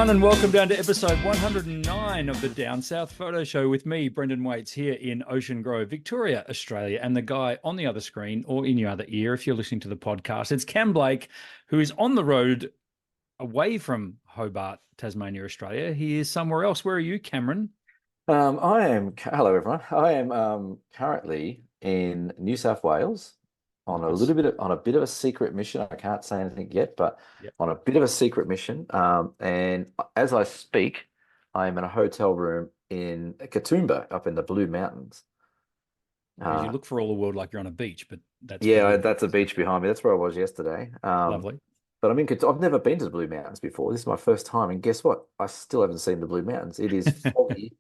everyone, and welcome down to episode 109 of the Down South Photo Show with me, Brendan Waits, here in Ocean Grove, Victoria, Australia, and the guy on the other screen or in your other ear, if you're listening to the podcast, it's Cam Blake, who is on the road away from Hobart, Tasmania, Australia. He is somewhere else. Where are you, Cameron? Hello everyone. I am currently in New South Wales on Nice. on a bit of a secret mission. I can't say anything yet, but Yep. on a bit of a secret mission. And as I speak, I am in a hotel room in Katoomba up in the Blue Mountains. Because you look for all the world like you're on a beach, but that's Yeah, Blue. that's a beach behind me. That's where I was yesterday. Lovely. But I've never been to the Blue Mountains before. This is my first time, and guess what? I still haven't seen the Blue Mountains. It is foggy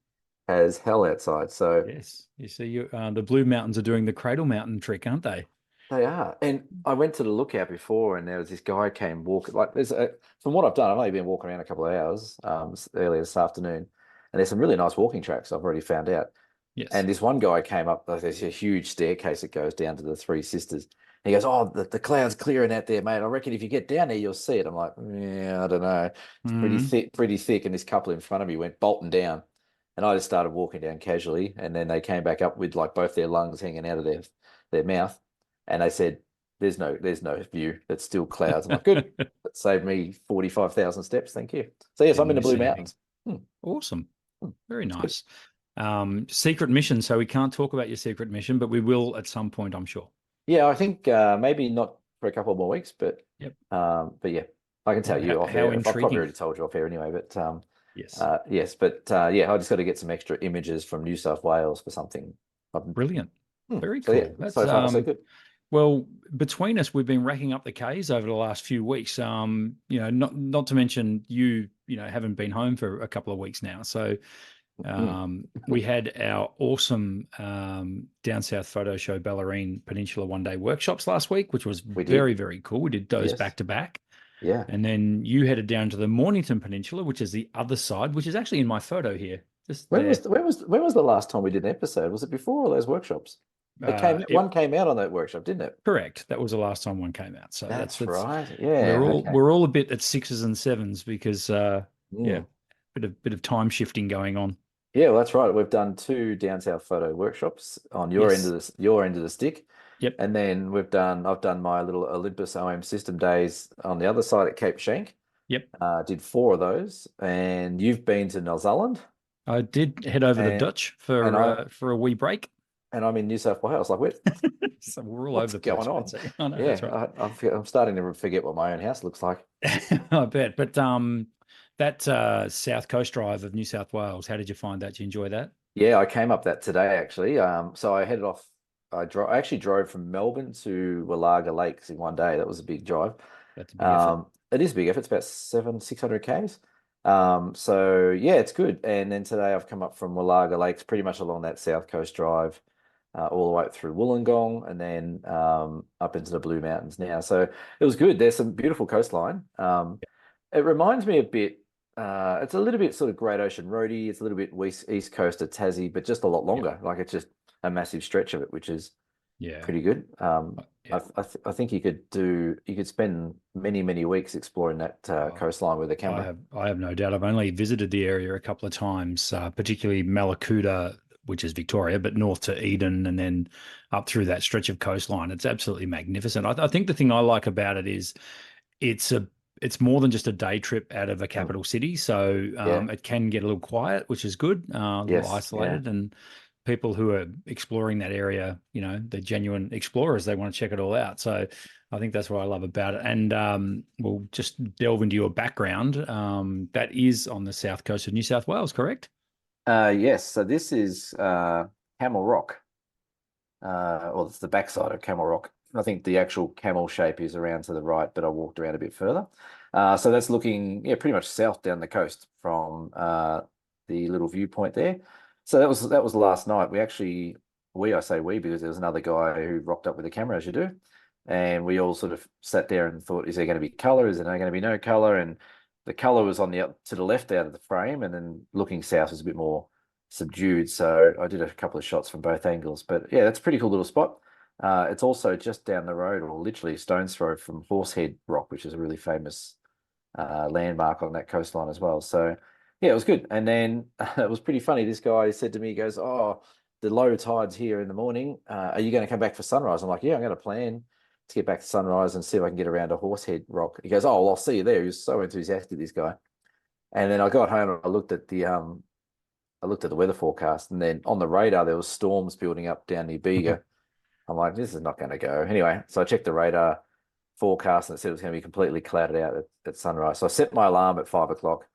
as hell outside. So Yes. You see, the Blue Mountains are doing the Cradle Mountain trick, aren't they? they are. And I went to the lookout before, and there was this guy came walking. From what I've done, I've only been walking around a couple of hours earlier this afternoon, and there's some really nice walking tracks I've already found out. Yes. And this one guy came up, there's a huge staircase that goes down to the Three Sisters. And he goes, "Oh, the cloud's clearing out there, mate. I reckon if you get down there, you'll see it." I'm like, "Yeah, I don't know. It's Mhm. pretty thick." And this couple in front of me went bolting down. And I just started walking down casually. And then they came back up with like both their lungs hanging out of their mouth. And they said, there's no view. It's still clouds. I'm like, good. That saved me 45,000 steps. Thank you. So yes, I'm Didn't in the miss Blue anything. Mountains. Hmm, Awesome. hmm, Very it's good. nice. Secret mission, so we can't talk about your secret mission, but we will at some point, I'm sure. Yeah, I think maybe not for a couple more weeks, Yep. but yeah, I can tell Well, you off how air. I've probably intriguing. already told you off air anyway, but Yes. yes, but yeah, I just got to get some extra images from New South Wales for something. Brilliant. Very So yeah, cool. That's so far so good. well, between us, we've been racking up the Ks over the last few weeks. Not to mention you haven't been home for a couple of weeks now. So Mm, we had our awesome Down South Photo Show Bellarine Peninsula one-day workshops last week, which was we did. very, very cool. We did those Yes. back to back. Yeah. And then you headed down to the Mornington Peninsula, which is the other side, which is actually in my photo here, just there. When was the last time we did an episode? Was it before all those workshops? It One came out on that workshop, didn't it? Correct. That was the last time one came out. So That's that's right. Yeah. Okay. we're all a bit at sixes and sevens because yeah, Mm. bit of time shifting going on. Yeah, well, that's right. We've done two down south photo workshops on Yes. your end of the stick. Yep. And then I've done my little Olympus OM system days on the other side at Cape Schanck. Yep. Did four of those. And you've been to New Zealand I did head over the and Dutch and I for a wee break. and I'm in New South Wales. Like, So we're all over what's the place, going on? Spencer. I know that's right. Yeah, I'm starting to forget what my own house looks like. I bet. But that South Coast Drive of New South Wales, how did you find that? Did you enjoy that? Yeah, I came up that today actually. So I headed off. I actually drove from Melbourne to Wallaga Lakes in one day. That was a big drive. That's a big effort. It is a big effort. It's about 600 Ks. So yeah, it's good. And then today I've come up from Wallaga Lakes, pretty much along that South Coast Drive, all the way up through Wollongong, and then up into the Blue Mountains now. So it was good. There's some beautiful coastline. It reminds me a bit. It's a little bit sort of Great Ocean Roady. It's a little bit east coast of Tassie, but just a lot Yep. longer. Like it's just a massive stretch of it, which is Yeah. pretty good. Yeah. I think you could spend many weeks exploring that Oh, coastline with a camera. I have no doubt. I've only visited the area a couple of times, particularly Malakuta, which is Victoria, but north to Eden and then up through that stretch of coastline. It's absolutely magnificent. I think the thing I like about it is it's a it's more than just a day trip out of a Mm, capital city. So yeah. it can get a little quiet, which is good, a little Yes. Yeah. isolated, and people who are exploring that area, they're genuine explorers. They want to check it all out. So I think that's what I love about it. And we'll just delve into your background. That is on the south coast of New South Wales, correct? Yes. So this is Camel Rock. Well, it's the backside of Camel Rock. I think the actual camel shape is around to the right, but I walked around a bit further. So that's looking, yeah, pretty much south down the coast from the little viewpoint there. So that was last night. I say we because there was another guy who rocked up with a camera as you do, and we all sort of sat there and thought, is there going to be color? Is there going to be no color? And the color was on to the left out of the frame, and then looking south was a bit more subdued. So I did a couple of shots from both angles. But yeah, that's a pretty cool little spot. It's also just down the road, or literally a stone's throw from Horsehead Rock, which is a really famous landmark on that coastline as well. So yeah, it was good. And then it was pretty funny. This guy said to me, he goes, "Oh, the low tide's here in the morning. Are you going to come back for sunrise?" I'm like, "Yeah, I'm going to plan to get back to sunrise and see if I can get around a Horsehead Rock." He goes, "Oh, well, I'll see you there." He was so enthusiastic, this guy. And then I got home and I looked at the weather forecast, and then on the radar there was storms building up down near Bega. I'm like, this is not going to go. Anyway, so I checked the radar forecast and it said it was going to be completely clouded out at sunrise. So I set my alarm at 5 o'clock,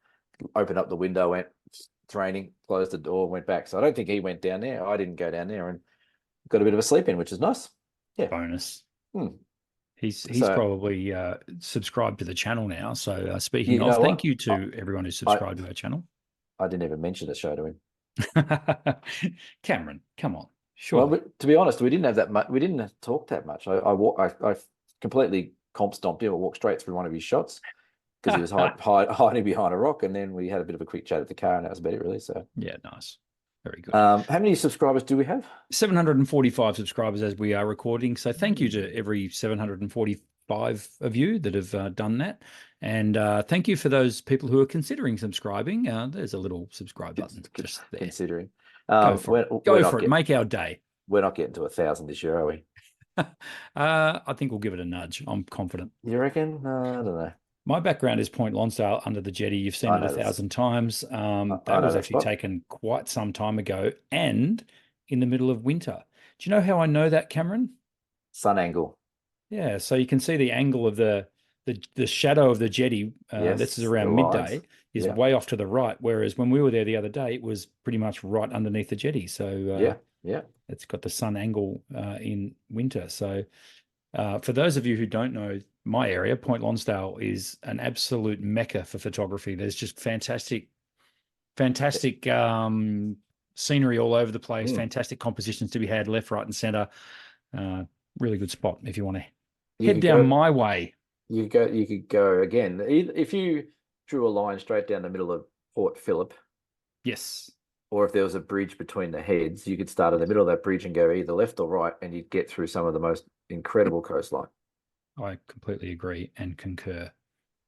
opened up the window, went, "It's raining," closed the door, went back. So I don't think he went down there. I didn't go down there and got a bit of a sleep in, which is nice. Yeah. Bonus. Hmm. He's So probably subscribed to the channel now. So speaking you of, know thank what? you to everyone who I, subscribed to our channel. I didn't even mention the show to him. Cameron, come on, Well, surely. to be honest, we didn't have that much. We didn't talk that much. I completely comp stomped him. I walked straight through one of his shots because he was hiding behind a rock, and then we had a bit of a quick chat at the car, and that was about it, really. So Yeah, nice. Very good. how many subscribers do we have? 745 subscribers as we are recording. So thank you to every 745 of you that have done that. And thank you for those people who are considering subscribing. There's a little subscribe button just there. Considering. Go for it. Go for it. Make our day. We're not getting to 1,000 this year, are we? I think we'll give it a nudge. I'm confident. You reckon? I don't know. My background is Point Lonsdale under the jetty. You've seen it 1,000 times. That was actually taken quite some time ago and in the middle of winter. Do you know how I know that, Cameron? Sun angle. Yeah, so you can see the angle of the shadow of the jetty. This is around midday. Is way off to the right. Whereas when we were there the other day, it was pretty much right underneath the jetty. So yeah, it's got the sun angle in winter. So for those of you who don't know, my area, Point Lonsdale, is an absolute mecca for photography. There's just fantastic scenery all over the place, fantastic compositions to be had left, right, and center. Really good spot if you want to head down my way. You could go again. If you drew a line straight down the middle of Port Phillip. Yes. Or if there was a bridge between the heads, you could start in the middle of that bridge and go either left or right, and you'd get through some of the most incredible coastline. I completely agree and concur.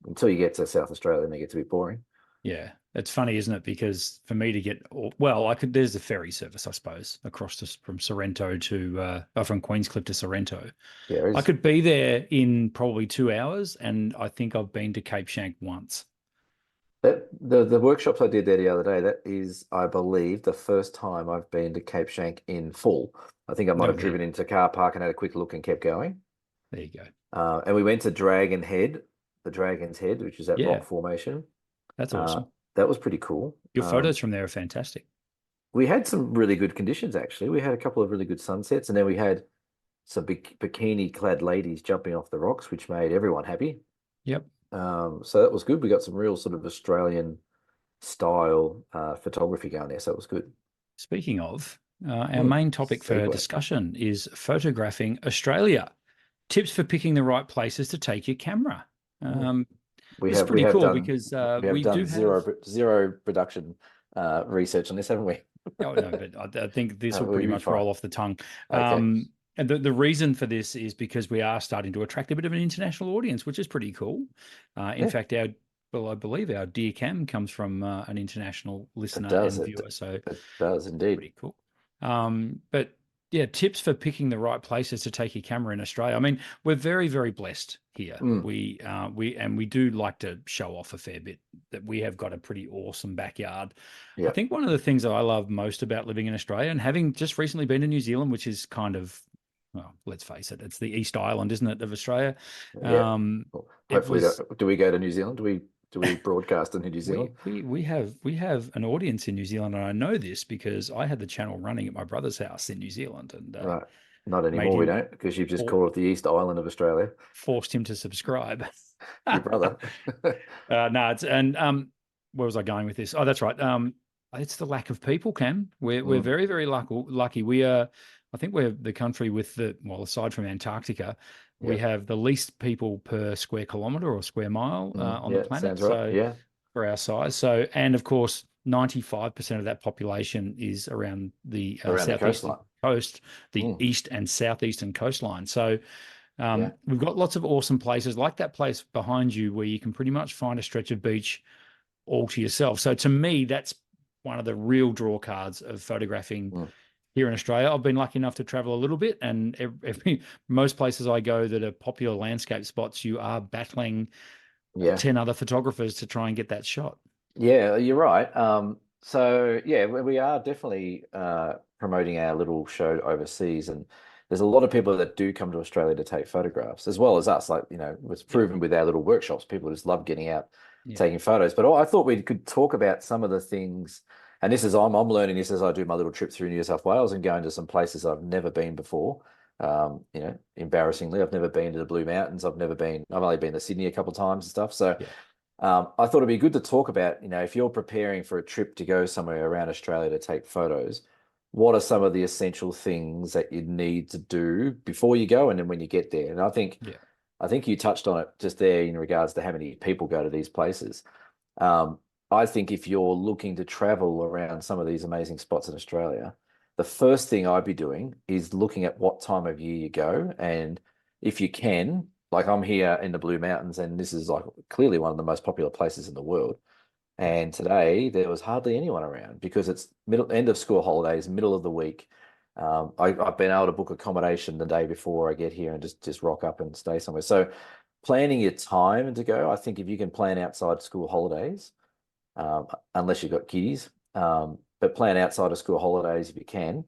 Until you get to South Australia, and it gets a bit boring. Yeah, it's funny, isn't it? Because for me to get, well, there's a ferry service, I suppose, across from Sorrento to, from Queenscliff to Sorrento. Yeah, I could be there in probably 2 hours, and I think I've been to Cape Schanck once. The workshops I did there the other day, that is, I believe, the first time I've been to Cape Schanck in full. I think I might have driven into a car park and had a quick look and kept going. There you go. And we went to the Dragon's Head, which is that rock formation. That's awesome. That was pretty cool. Your photos from there are fantastic. We had some really good conditions, actually. We had a couple of really good sunsets, and then we had some bikini-clad ladies jumping off the rocks, which made everyone happy. Yep. So that was good. We got some real sort of Australian style photography going there, so it was good. Speaking of, our main topic for discussion is photographing Australia. Tips for picking the right places to take your camera. It's pretty cool because we do have zero production research on this, haven't we? Oh no, but I think this will pretty much roll off the tongue. Okay. And the reason for this is because we are starting to attract a bit of an international audience, which is pretty cool. In fact, I believe our dear Cam comes from an international listener and viewer. So it does indeed. Pretty cool. But yeah, tips for picking the right places to take your camera in Australia. I mean, we're very, very blessed here. We do like to show off a fair bit that we have got a pretty awesome backyard. I think one of the things that I love most about living in Australia and having just recently been to New Zealand, which is kind of, well, let's face it, it's the East Island, isn't it, of Australia? Hopefully, do we go to New Zealand? Do we broadcast in New Zealand? We have an audience in New Zealand, and I know this because I had the channel running at my brother's house in New Zealand, and right, not anymore. We don't, because you've just called it the East Island of Australia. Forced him to subscribe. Your brother. No, where was I going with this? Oh, that's right. It's the lack of people, Cam. We're very, very lucky. We are. I think we're the country with aside from Antarctica, we have the least people per square kilometre or square mile on the planet. Sounds right. For our size. So, and of course, 95% of that population is around the southeastern coast, the east and southeastern coastline. So Yeah. We've got lots of awesome places like that place behind you where you can pretty much find a stretch of beach all to yourself. So to me, that's one of the real draw cards of photographing Mm. here in Australia. I've been lucky enough to travel a little bit, and most places I go that are popular landscape spots, you are battling Yeah. 10 other photographers to try and get that shot. Yeah, you're right. So yeah, we are definitely promoting our little show overseas, and there's a lot of people that do come to Australia to take photographs, as well as us. Like, it's Yeah. proven with our little workshops, people just love getting out, Yeah. taking photos. But I thought we could talk about some of the things, and this is I'm learning this as I do my little trip through New South Wales and going to some places I've never been before. Embarrassingly, I've never been to the Blue Mountains. I've only been to Sydney a couple of times and stuff. So. Yeah. I thought it'd be good to talk about, if you're preparing for a trip to go somewhere around Australia to take photos, what are some of the essential things that you need to do before you go and then when you get there? And Yeah. I think you touched on it just there in regards to how many people go to these places. Um, I think if you're looking to travel around some of these amazing spots in Australia, the first thing I'd be doing is looking at what time of year you go. And if you can, like I'm here in the Blue Mountains, and this is like clearly one of the most popular places in the world. Yeah. And today there was hardly anyone around because it's end of school holidays, middle of the week. I've been able to book accommodation the day before I get here and just rock up and stay somewhere. So planning your time to go, I think if you can plan outside school holidays, unless you've got kiddies. But plan outside of school holidays if you can.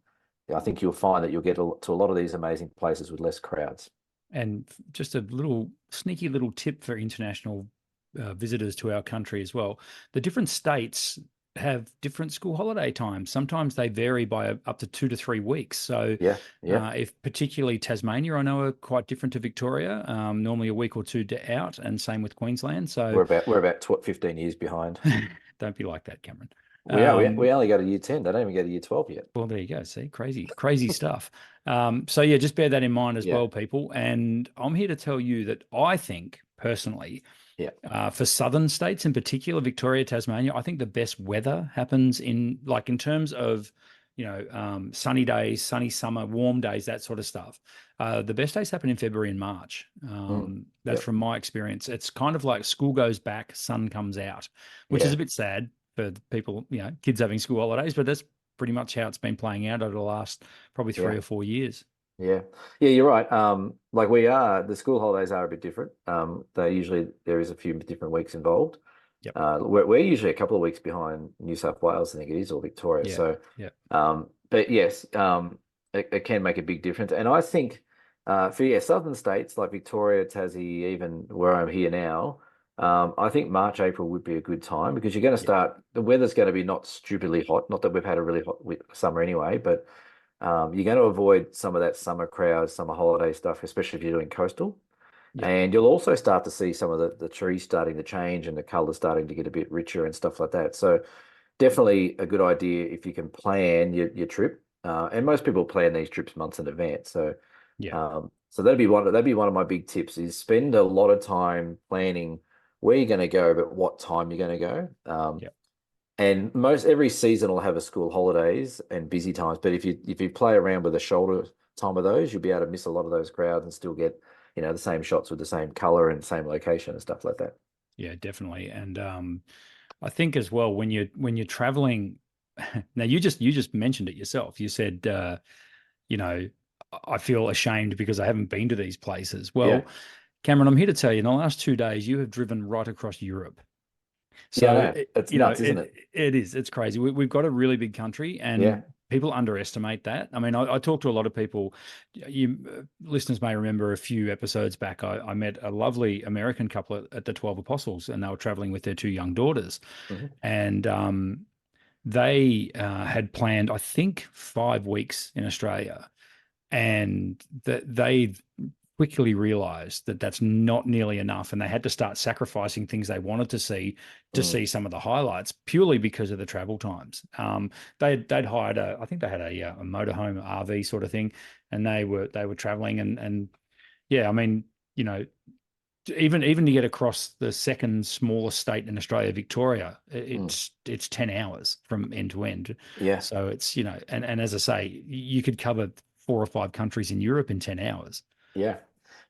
I think you'll find that you'll get to a lot of these amazing places with less crowds. And just a little sneaky little tip for international visitors to our country as well. The different states have different school holiday times. Sometimes they vary by up to 2 to 3 weeks. So, Yeah, yeah. if particularly Tasmania, I know are quite different to Victoria, normally a week or two out, and same with Queensland. So, We're about 15 years behind. don't be like that, Cameron. We only go to year 10. They don't even go to year 12 yet. Well, there you go. See, crazy stuff. So yeah, just bear that in mind as Yeah, well, people. And I'm here to tell you that I think personally, yeah. for southern states in particular, Victoria, Tasmania, I think the best weather happens in terms of, sunny days, sunny summer, warm days, that sort of stuff. The best days happen in February and March. That's Yep. from my experience. It's kind of like school goes back, sun comes out, which is Yeah, a bit sad for people, kids having school holidays, but that's pretty much how it's been playing out over the last probably three yeah. or 4 years. Yeah, yeah, you're right. Like the school holidays are a bit different. There is a few different weeks involved. Yep. We're usually a couple of weeks behind New South Wales, I think it is, or Victoria. Yeah. So, Yeah. but yes, it can make a big difference. And I think for southern states like Victoria, Tassie, even where I'm here now, I think March, April would be a good time because you're going to Yeah. start. The weather's going to be not stupidly hot. Not that we've had a really hot summer anyway, but you're going to avoid some of that summer crowd, summer holiday stuff, especially if you're doing coastal. Yeah. And you'll also start to see some of the trees starting to change and the colors starting to get a bit richer and stuff like that. So definitely a good idea if you can plan your trip. And most people plan these trips months in advance. Yeah. So that'd be one of my big tips is spend a lot of time planning where you're going to go, but what time you're going to go. Yeah. And most every season will have a school holidays and busy times. But if you play around with the shoulder time of those, you'll be able to miss a lot of those crowds and still get, the same shots with the same color and same location and stuff like that. Yeah, definitely. And I think as well when you're traveling, now you just mentioned it yourself. You said you know, I feel ashamed because I haven't been to these places. Yeah. Well, Cameron, I'm here to tell you, in the last 2 days, you have driven right across Europe. Yeah, I So, know. It's nuts, isn't it? it is. It's crazy. We've got a really big country, Yeah. and people underestimate that. I mean, I talk to a lot of people. You listeners may remember a few episodes back. I met a lovely American couple at the 12 Apostles, and they were traveling with their two young daughters, Hmm. and they had planned, I think, 5 weeks in Australia, and that they quickly realized that that's not nearly enough, and they had to start sacrificing things they wanted to Mm. see some of the highlights purely because of the travel times. They'd hired I think they had a motorhome RV sort of thing, and they were traveling, and yeah, I mean, you know, even to get across the second smallest state in Australia, Victoria, Mm. it's 10 hours from end to end. Yeah. So it's, and as I say, you could cover 4 or 5 countries in Europe in 10 hours. Yeah.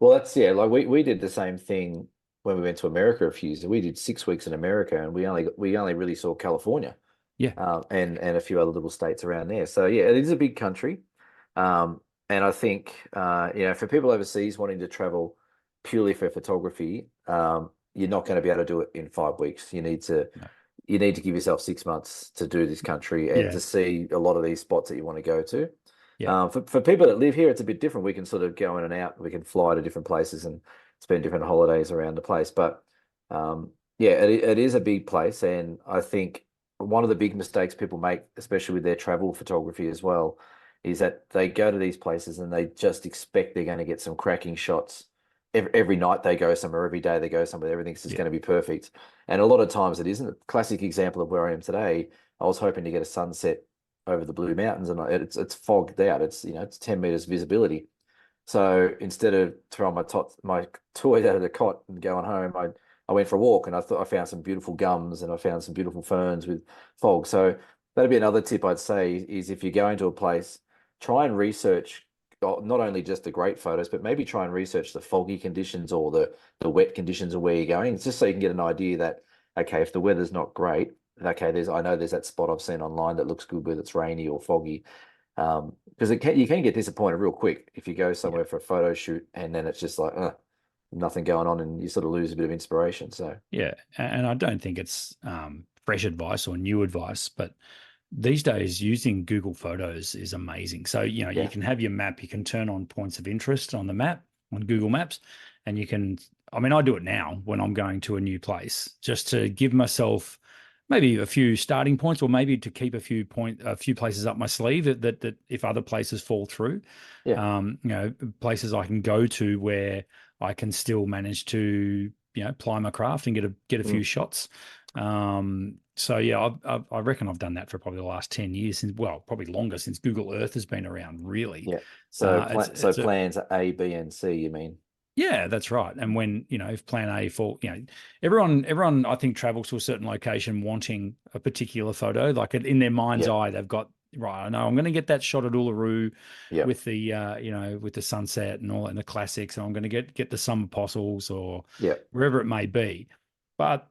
Well, that's yeah. Like we did the same thing when we went to America a few years. We did 6 weeks in America, and we only really saw California, Yeah, and a few other little states around there. So yeah, it is a big country, and I think for people overseas wanting to travel purely for photography, you're not going to be able to do it in 5 weeks. no, You need to give yourself 6 months to do this country and yeah, to see a lot of these spots that you want to go to. yeah, For people that live here, it's a bit different. We can sort of go in and out. We can fly to different places and spend different holidays around the place. But yeah, it is a big place. And I think one of the big mistakes people make, especially with their travel photography as well, is that they go to these places and they just expect they're going to get some cracking shots. Every night they go somewhere, every day they go somewhere, everything's just yeah, going to be perfect. And a lot of times it isn't. A classic example of where I am today, I was hoping to get a sunset over the Blue Mountains, and it's fogged out. It's 10 meters visibility. So instead of throwing my toys out of the cot and going home, I went for a walk, and I thought I found some beautiful gums and I found some beautiful ferns with fog. So that'd be another tip I'd say is if you're going to a place, try and research not only just the great photos, but maybe try and research the foggy conditions or the wet conditions of where you're going. It's just so you can get an idea that okay, if the weather's not great, okay, I know there's that spot I've seen online that looks good, but it's rainy or foggy. Because you can get disappointed real quick if you go yeah. somewhere for a photo shoot and then it's just like nothing going on and you sort of lose a bit of inspiration. So Yeah, and I don't think it's fresh advice or new advice, but these days using Google Photos is amazing. So, you yeah, can have your map, you can turn on points of interest on the map on Google Maps, and you can, I mean, I do it now when I'm going to a new place just to give myself maybe a few starting points or maybe to keep a few places up my sleeve that if other places fall through, yeah, places I can go to where I can still manage to, ply my craft and get a few mm, shots. So yeah, I reckon I've done that for probably the last 10 years since, well, probably longer since Google Earth has been around, really. yeah. So So It's a plans A, B, and C, you mean? Yeah, that's right. And when, if plan A for, everyone I think travels to a certain location wanting a particular photo, like in their mind's Yeah, eye, they've got, right, I know I'm going to get that shot at Uluru yeah, with with the sunset and all and the classics, and I'm going to get the summer fossils or yeah, wherever it may be. But,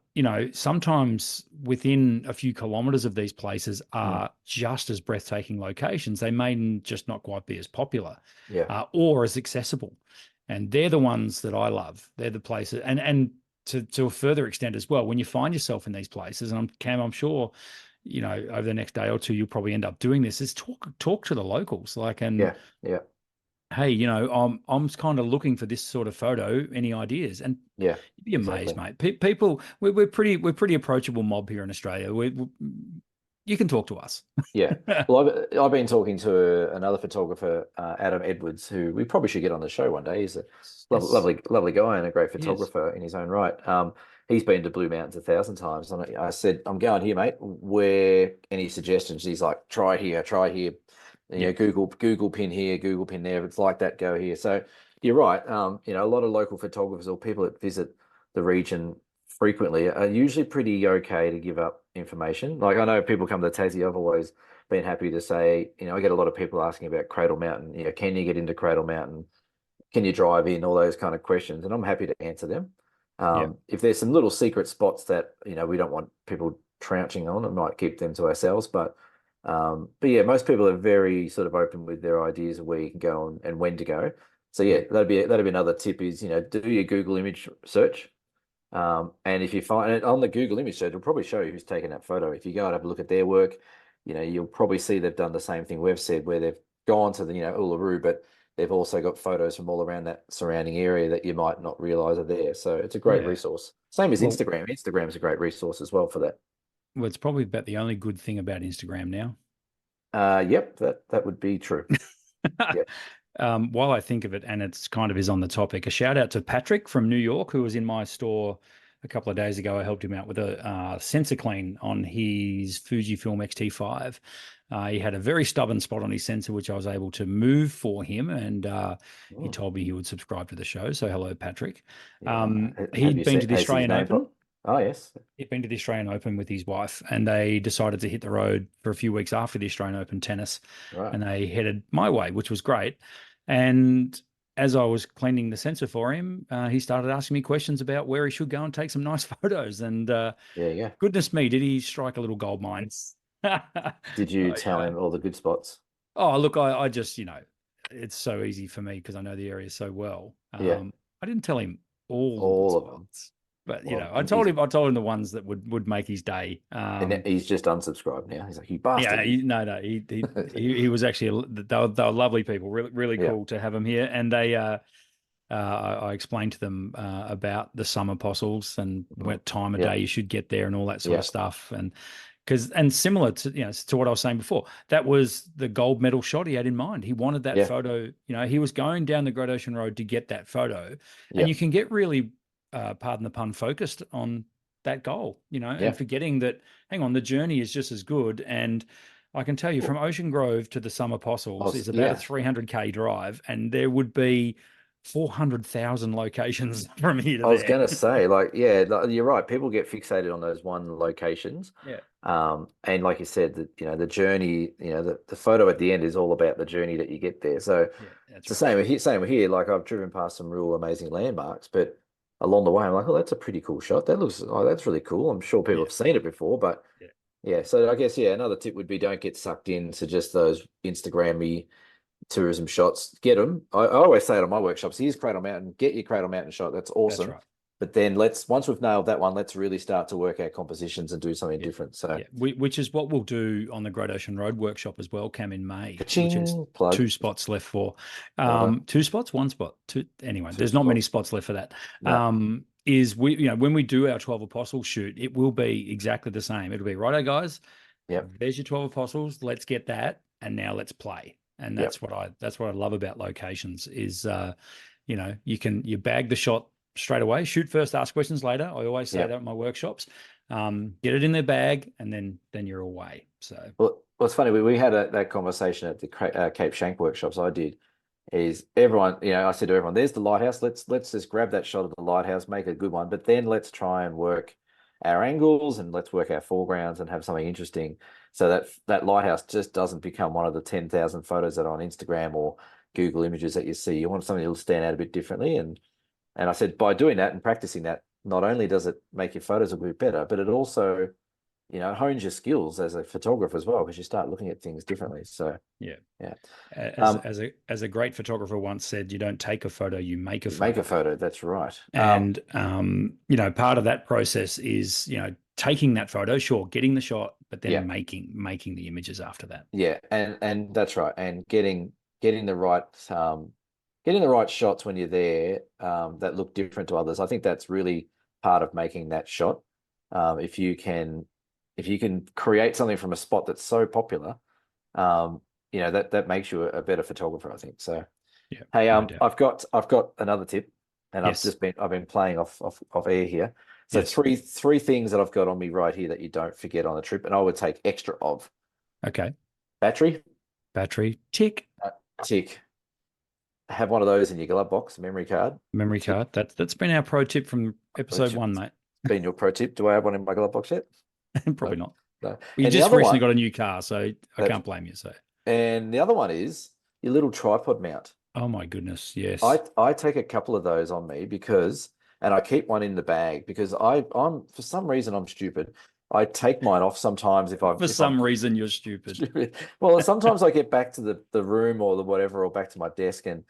sometimes within a few kilometers of these places mm, are just as breathtaking locations. They may just not quite be as popular yeah, or as accessible. And they're the ones that I love. They're the places, and to a further extent as well. When you find yourself in these places, and I'm sure, over the next day or two, you'll probably end up doing this. Is talk to the locals, like, and yeah, yeah, hey, I'm kind of looking for this sort of photo. Any ideas? And yeah, you'd be amazed, exactly. mate. People, we're pretty approachable mob here in Australia. You can talk to us. Yeah. Well, I've been talking to another photographer, Adam Edwards, who we probably should get on the show one day. He's a Yes, lovely guy and a great he is. photographer in his own right. He's been to Blue Mountains 1,000 times, and I said, "I'm going here, mate. Where any suggestions?" He's like, "Try here, try here. Yeah, Google pin here, Google pin there. If it's like that, go here." So you're right. A lot of local photographers or people that visit the region frequently are usually pretty okay to give up information. Like I know people come to Tassie, I've always been happy to say, I get a lot of people asking about Cradle Mountain. Can you get into Cradle Mountain? Can you drive in? All those kind of questions, and I'm happy to answer them. yeah, If there's some little secret spots that we don't want people trouncing on, it might keep them to ourselves. But yeah, most people are very sort of open with their ideas of where you can go and when to go. So yeah, yeah, that'd be another tip is do your Google image search. And if you find it on the Google image search, it'll probably show you who's taken that photo. If you go and have a look at their work, you'll probably see they've done the same thing we've said, where they've gone to the, Uluru, but they've also got photos from all around that surrounding area that you might not realize are there. So it's a great yeah. resource. Same as Well, Instagram. Instagram is a great resource as well for that. well, it's probably about the only good thing about Instagram now. Yep, that would be true. Yep. While I think of it, and it's kind of is on the topic, a shout out to Patrick from New York, who was in my store a couple of days ago. I helped him out with a sensor clean on his Fujifilm X-T5. He had a very stubborn spot on his sensor, which I was able to move for him, and he Mm, told me he would subscribe to the show. So hello, Patrick. yeah. Have He'd you been seen? to the Has his Australian name Open. pop? Oh yes. He'd been to the Australian Open with his wife, and they decided to hit the road for a few weeks after the Australian Open tennis, Right. and they headed my way, which was great. And as I was cleaning the sensor for him, he started asking me questions about where he should go and take some nice photos. And Yeah. goodness me, did he strike a little gold mine? Did you Oh, tell yeah. him all the good spots? Oh, look, I just, it's so easy for me because I know the area so well. Yeah, I didn't tell him all the good all of them. spots, but Well, I told him the ones that would make his day. and he's just unsubscribed now. He's like, you Yeah, bastard. no, he was actually, they were lovely people, really, really Yeah. cool to have him here. And I explained to them about the summer apostles and what time of Yeah. day you should get there and all that sort Yeah. of stuff. And similar to to what I was saying before, that was the gold medal shot he had in mind. He wanted that Yeah. photo. He was going down the Great Ocean Road to get that photo, Yeah. and you can get really, pardon the pun, focused on that goal. Yeah. And forgetting that. Hang on, the journey is just as good. And I can tell you, from Ocean Grove to the Summer Apostles is about a 300K drive, and there would be 400,000 locations from here to I was there. gonna say, like, yeah, you're right. People get fixated on those one locations. Yeah. And like you said, the journey, the photo at the end is all about the journey that you get there. So Yeah, it's that's the right. same here. Like I've driven past some real amazing landmarks, but along the way, I'm like, oh, that's a pretty cool shot. That's really cool. I'm sure people Yeah. have seen it before, but Yeah. yeah. So I guess, yeah, another tip would be don't get sucked into just those Instagram-y tourism shots. Get them. I always say it on my workshops, here's Cradle Mountain, get your Cradle Mountain shot. That's That's awesome. right. But then once we've nailed that one, let's really start to work out compositions and do something Yeah. different. So, Yeah. Which is what we'll do on the Great Ocean Road workshop as well, Cam, in May, which is ka-ching, plug. 2 spots left for. Righto. 2 spots, 1 spot. Two. Anyway, Two there's not many spots. spots left for that. No. Is when we do our 12 Apostles shoot, it will be exactly the same. It'll be, righto, guys, Yep. there's your 12 Apostles. Let's get that. And now let's play. And Yep. that's what I love about locations is, you bag the shot straight away, shoot first, ask questions later. I always say Yep. that in my workshops. Get it in their bag, and then you're away. So, Well, it's funny. We had that conversation at the Cape Shank workshops I did. Is everyone, I said to everyone, there's the lighthouse. Let's just grab that shot of the lighthouse, make a good one, but then let's try and work our angles and let's work our foregrounds and have something interesting so that lighthouse just doesn't become one of the 10,000 photos that are on Instagram or Google Images that you see. You want something that'll stand out a bit differently. And I said, by doing that and practicing that, not only does it make your photos a bit better, but it also, hones your skills as a photographer as well, because you start looking at things differently. So yeah. yeah. As a great photographer once said, you don't take a photo, you make a You photo. make a photo. That's right. And part of that process is, taking that photo, sure, getting the shot, but then Yeah. making the images after that. Yeah, and that's right. And getting the right shots when you're there, that look different to others. I think that's really part of making that shot. If you can create something from a spot that's so popular, that makes you a better photographer, I think. So Yeah. hey, No doubt. I've got another tip, and Yes. I've been playing off air here. So Yes. three things that I've got on me right here that you don't forget on a trip, and I would take extra of. Okay. Battery, tick. tick. Have one of those in your glove box, memory card. Memory Tick. card. That's been our pro tip from episode 1, mate. Been your pro tip. Do I have one in my glove box yet? Probably not. No. Well, you And the just other recently one, got a new car, so I can't blame you. So, and the other one is your little tripod mount. oh my goodness, yes. I take a couple of those on me and I keep one in the bag because I'm for some reason I'm stupid. I take mine off sometimes For some reason you're stupid. Well, sometimes I get back to the room or the whatever or back to my desk and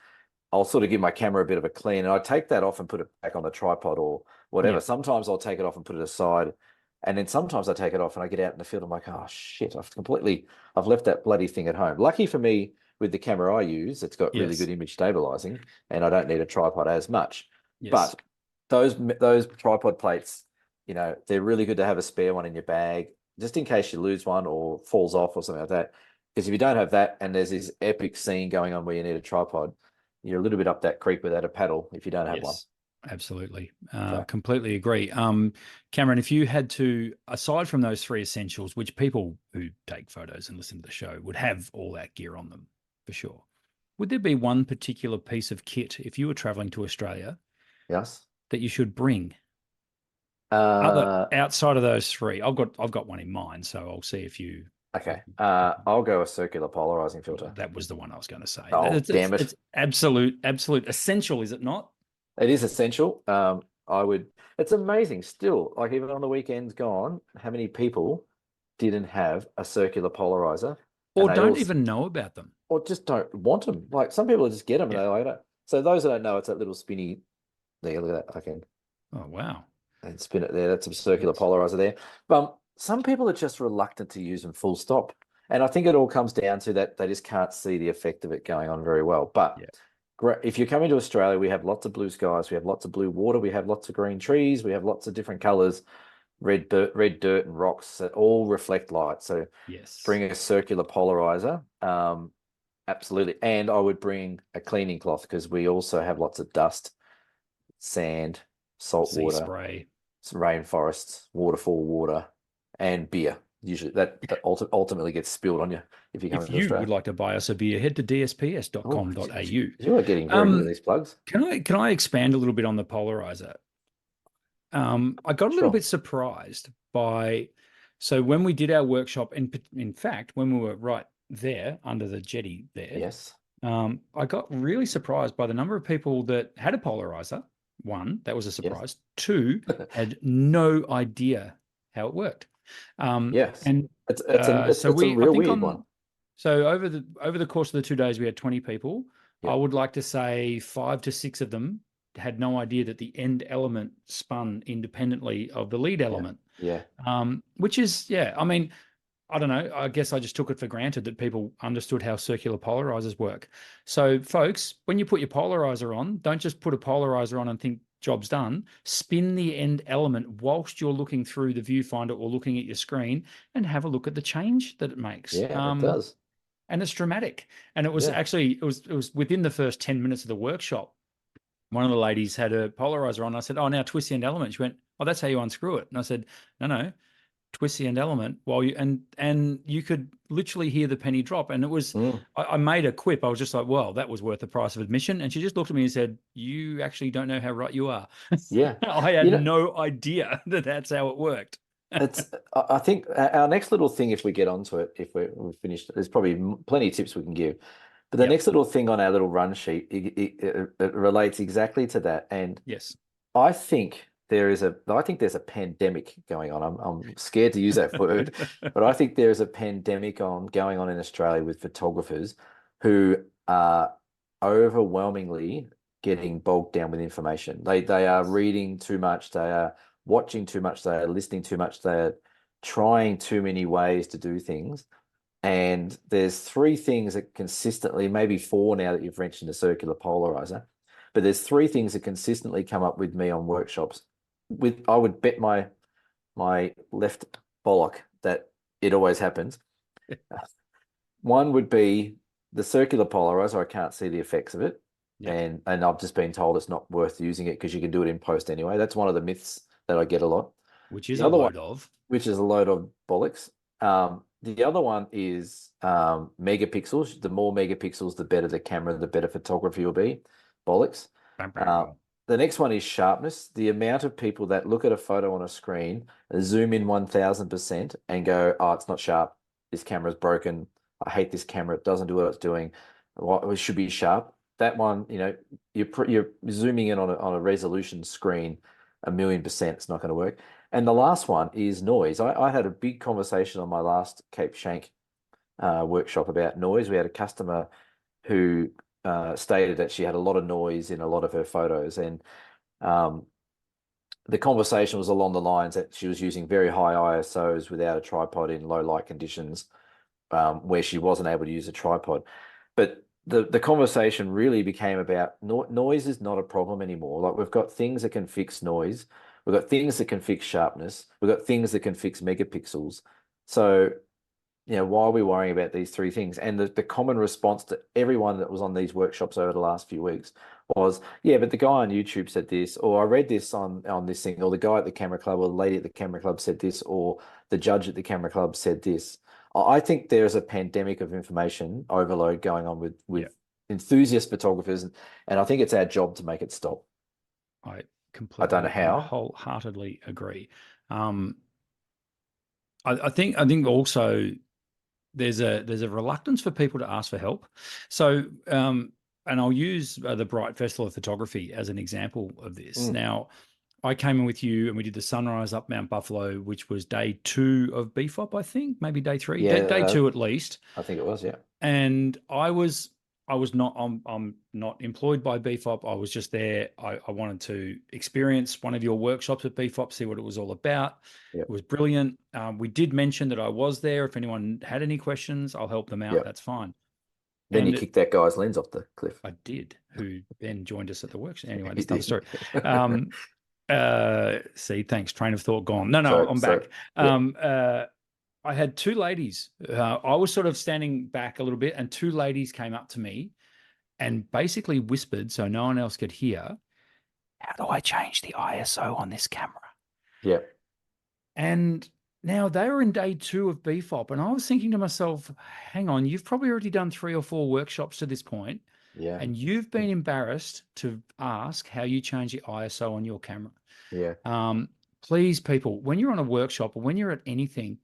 I'll sort of give my camera a bit of a clean and I take that off and put it back on the tripod or whatever. Yeah. Sometimes I'll take it off and put it aside. And then sometimes I take it off and I get out in the field. I'm like, oh shit, I've left that bloody thing at home. Lucky for me, with the camera I use, it's got really Yes. good image stabilizing and I don't need a tripod as much. Yes. But those tripod plates, they're really good to have a spare one in your bag, just in case you lose one or falls off or something like that. Because if you don't have that and there's this epic scene going on where you need a tripod, you're a little bit up that creek without a paddle if you don't have one. Absolutely. So. Completely agree. Cameron, if you had to, aside from those 3 essentials, which people who take photos and listen to the show would have all that gear on them for sure, would there be one particular piece of kit if you were traveling to Australia Yes. that you should bring? Outside of those 3, I've got one in mind, so I'll see if you Okay. I'll go a circular polarizing filter. That was the one I was going to say. Oh, damn it. It's absolute essential, is it not? It is essential. It's amazing still, like even on the weekends gone, how many people didn't have a circular polarizer and Or they all, don't even know about them. or just don't want them. Like some people just get them and Yeah. they like it. So those that don't know, it's that little spinny, there, look at that. I can Oh, wow. and spin it there. That's a circular Yes. polarizer there. But some people are just reluctant to use them full stop. And I think it all comes down to that they just can't see the effect of it going on very well. But Yeah. if you're coming to Australia, we have lots of blue skies, we have lots of blue water, we have lots of green trees, we have lots of different colors, red dirt and rocks that all reflect light. So Yes. bring a circular polarizer. Absolutely. And I would bring a cleaning cloth because we also have lots of dust, sand, salt Sea water, spray. rainforests, waterfall water, and beer. Usually that ultimately gets spilled on you if you come If into you would Australia. like to buy us a beer, head to Oh, dsps.com.au. you are getting very good at these plugs. Can I expand a little bit on the polarizer? I got a little Sure. bit surprised so when we did our workshop, in fact, when we were right there under the jetty there, Yes. I got really surprised by the number of people that had a polarizer. One, that was a Yes. surprise. Two, had no idea how it worked. Yes. And It's so a I real think weird one. so over the course of the 2 days, we had 20 people. I Yep. would like to say 5 to 6 of them had no idea that the end element spun independently of the lead Yeah. element. Yeah. Which is, yeah, I mean, I don't know. I guess I just took it for granted that people understood how circular polarizers work. So, folks, when you put your polarizer on, don't just put a polarizer on and think job's done. Spin the end element whilst you're looking through the viewfinder or looking at your screen and have a look at the change that it makes. Yeah, it does. And it's dramatic. And it was Yeah. actually it was within the first 10 minutes of the workshop. One of the ladies had a polarizer on. I said, "Oh, now twist the end element." She went, "Oh, that's how you unscrew it." And I said, "No, twist the end element while you and you could literally hear the penny drop." And it was Mm. I made a quip. I was just like, "Well, that was worth the price of admission." And she just looked at me and said, "You actually don't know how right you are." Yeah. I You had know, no idea that that's how it worked. I think our next little thing, if we get onto it, if we've finished, there's probably plenty of tips we can give. But the Yep. next little thing on our little run sheet, it relates exactly to that. And Yes. I think I think there's a pandemic going on. I'm scared to use that word, but I think there is a pandemic going on in Australia with photographers who are overwhelmingly getting bogged down with information. They are reading too much, they are watching too much, they are listening too much, they are trying too many ways to do things. And there's three things that consistently, maybe four now that you've mentioned the circular polarizer, but there's three things that consistently come up with me on workshops. I would bet my left bollock that it always happens. One would be the circular polarizer. I can't see the effects of it, Yep. and I've just been told it's not worth using it because you can do it in post anyway. That's one of the myths that I get a lot. Which is The a other one, load of. which is a load of bollocks. The other one is megapixels. The more megapixels, the better the camera, the better photography will be. Bollocks. Bam, Uh, bam. the next one is sharpness. The amount of people that look at a photo on a screen, zoom in 1000% and go, oh, it's not sharp. This camera's broken. I hate this camera. It doesn't do what it's doing. It should be sharp. That one, you're zooming in on a resolution screen, 1,000,000%. It's not going to work. And the last one is noise. I had a big conversation on my last Cape Shank workshop about noise. We had a customer who stated that she had a lot of noise in a lot of her photos. And the conversation was along the lines that she was using very high ISOs without a tripod in low light conditions, where she wasn't able to use a tripod. But the conversation really became about noise is not a problem anymore. Like we've got things that can fix noise. We've got things that can fix sharpness. We've got things that can fix megapixels. So, why are we worrying about these three things? And the common response to everyone that was on these workshops over the last few weeks was, yeah, but the guy on YouTube said this, or I read this on this thing, or the guy at the camera club or the lady at the camera club said this, or the judge at the camera club said this. I think there's a pandemic of information overload going on with enthusiast photographers, and I think it's our job to make it stop. I I don't know completely and how. wholeheartedly agree. I think also there's a reluctance for people to ask for help. So, and I'll use the Bright Festival of Photography as an example of this. Now, I came in with you and we did the sunrise up Mount Buffalo, which was day 2 of BFOP, I think, maybe day 3, Yeah, day 2 at least. I think it was, yeah. And I was not, I'm not employed by BFOP. I was just there. I wanted to experience one of your workshops at BFOP, see what it was all about. Yep. It was brilliant. We did mention that I was there. If anyone had any questions, I'll help them out. Yep. That's fine. Then And you kicked that guy's lens off the cliff. I did, who then joined us at the workshop. Anyway, that's another story. See, thanks. Train of thought gone. No, I'm back. Yeah. I had 2 ladies. I was sort of standing back a little bit, and 2 ladies came up to me and basically whispered, so no one else could hear, how do I change the ISO on this camera? Yeah. And now they were in day 2 of BFOP, and I was thinking to myself, hang on, you've probably already done 3 or 4 workshops to this point, and you've been embarrassed to ask how you change the ISO on your camera. Yeah. Please, people, when you're on a workshop or when you're at anything,